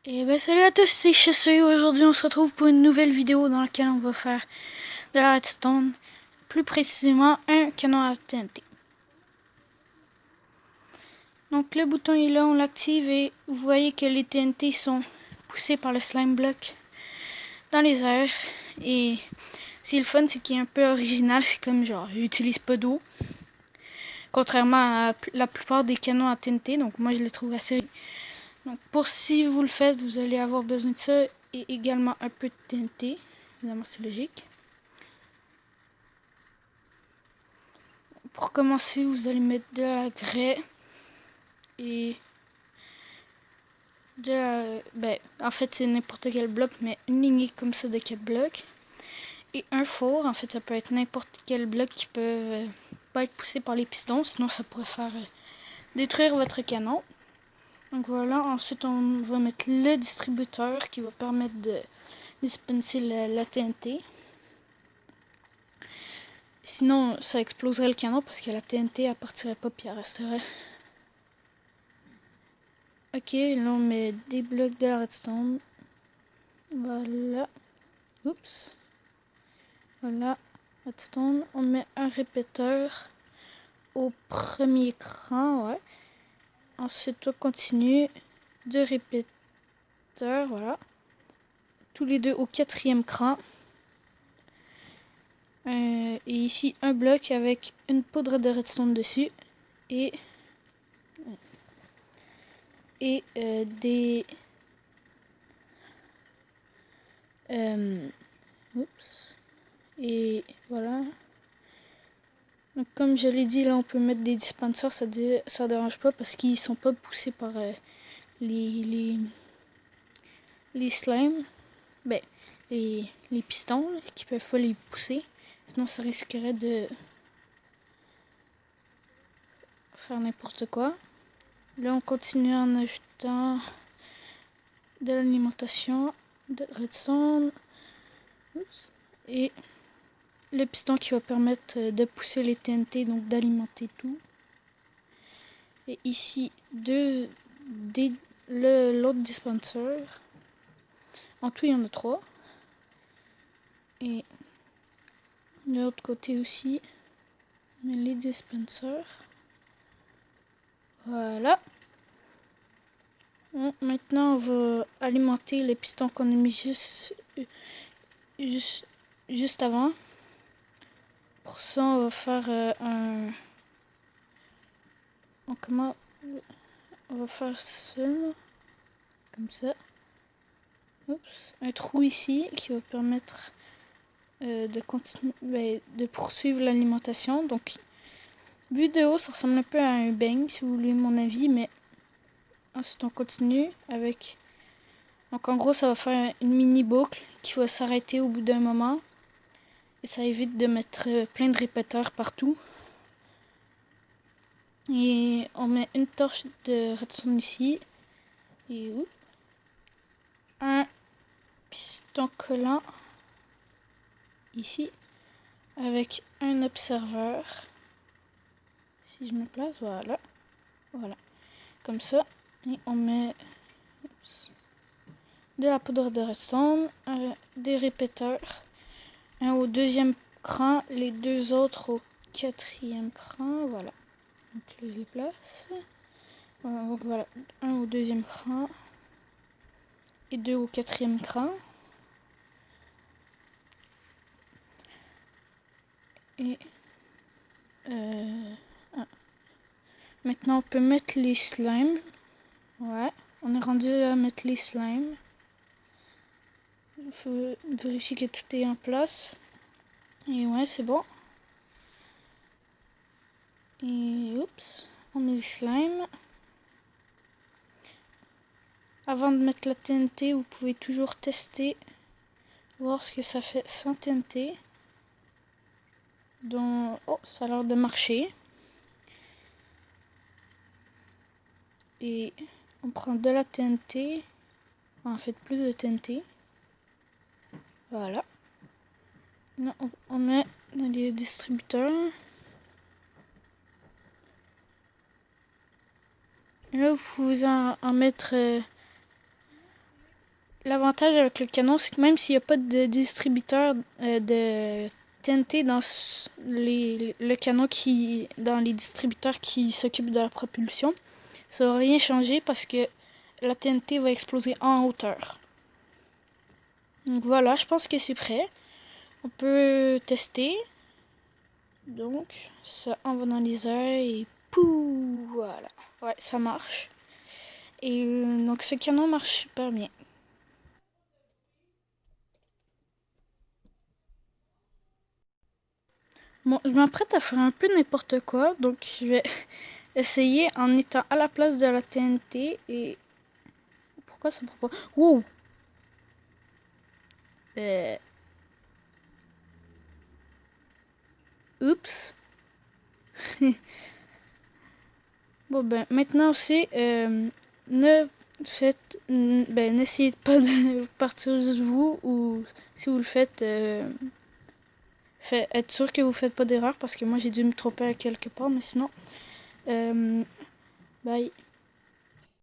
Et ben salut à tous, c'est Chasseux. Aujourd'hui on se retrouve pour une nouvelle vidéo dans laquelle on va faire de la redstone, plus précisément un canon à TNT. Donc le bouton est là, on l'active et vous voyez que les TNT sont poussés par le slime block dans les airs. Et c'est le fun, c'est qu'il est un peu original, c'est comme genre il utilise pas d'eau. Contrairement à la plupart des canons à TNT, donc moi je les trouve assez. Donc pour si vous le faites, vous allez avoir besoin de ça et également un peu de TNT. Évidemment c'est logique. Pour commencer, vous allez mettre de la grès et en fait c'est n'importe quel bloc, mais une lignée comme ça de 4 blocs. Et un four, en fait ça peut être n'importe quel bloc qui peut pas être poussé par les pistons, sinon ça pourrait faire détruire votre canon. Donc voilà, ensuite on va mettre le distributeur qui va permettre de dispenser la TNT. Sinon ça exploserait le canon parce que la TNT elle partirait pas puis elle resterait. Ok, là on met des blocs de la redstone. Voilà. Oups. Voilà. Redstone. On met un répéteur au premier cran, ouais. Ensuite on continue. 2 répéteurs, voilà. Tous les deux au 4e cran. Et ici un bloc avec une poudre de redstone dessus. Et des... oups. Et voilà. Donc, comme je l'ai dit, là on peut mettre des dispensers, ça dérange pas parce qu'ils sont pas poussés par les slimes. Ben, les pistons là, qui peuvent pas les pousser. Sinon ça risquerait de faire n'importe quoi. Là on continue en ajoutant de l'alimentation de redstone. Oups. Et le piston qui va permettre de pousser les TNT, donc d'alimenter tout. Et ici l'autre dispenser. En tout il y en a 3. Et de l'autre côté aussi, on met les dispensers. Voilà. Bon, maintenant on va alimenter les pistons qu'on a mis juste avant. Pour ça on va faire on va faire ça comme ça. Oups. Un trou ici qui va permettre de poursuivre l'alimentation. Donc vu de haut ça ressemble un peu à un beigne si vous voulez mon avis, mais ensuite on continue avec, donc en gros ça va faire une mini boucle qui va s'arrêter au bout d'un moment et ça évite de mettre plein de répéteurs partout. Et on met une torche de redstone ici et un piston collant ici avec un observeur. Si je me place, voilà, comme ça. Et on met de la poudre de redstone, des répéteurs, un au 2e cran, les 2 autres au 4e cran, voilà. Donc je les place. Voilà, donc voilà, un au 2e cran et 2 au 4e cran. Et maintenant on peut mettre les slimes. Ouais, on est rendu à mettre les slimes. Il faut vérifier que tout est en place. Et ouais, c'est bon. Et oups, on met les slimes. Avant de mettre la TNT, vous pouvez toujours tester, voir ce que ça fait sans TNT. Donc, oh, ça a l'air de marcher. Et on prend de la TNT, en fait plus de TNT. Voilà. Là, on met dans les distributeurs. Et là, vous pouvez en mettre l'avantage avec le canon, c'est que même s'il n'y a pas de distributeur de TNT dans le canon dans les distributeurs qui s'occupent de la propulsion, ça va rien changer parce que la TNT va exploser en hauteur. Donc voilà, je pense que c'est prêt. On peut tester. Donc, ça envoie dans les airs et pouh, voilà. Ouais, ça marche. Et donc ce canon marche super bien. Bon, je m'apprête à faire un peu n'importe quoi, donc je vais essayer en étant à la place de la TNT et... Pourquoi ça prend pas... Wow! Oups! Bon ben, maintenant aussi, n'essayez pas de partir de vous, ou si vous le faites, être sûr que vous faites pas d'erreur, parce que moi j'ai dû me tromper à quelque part, mais sinon, bye.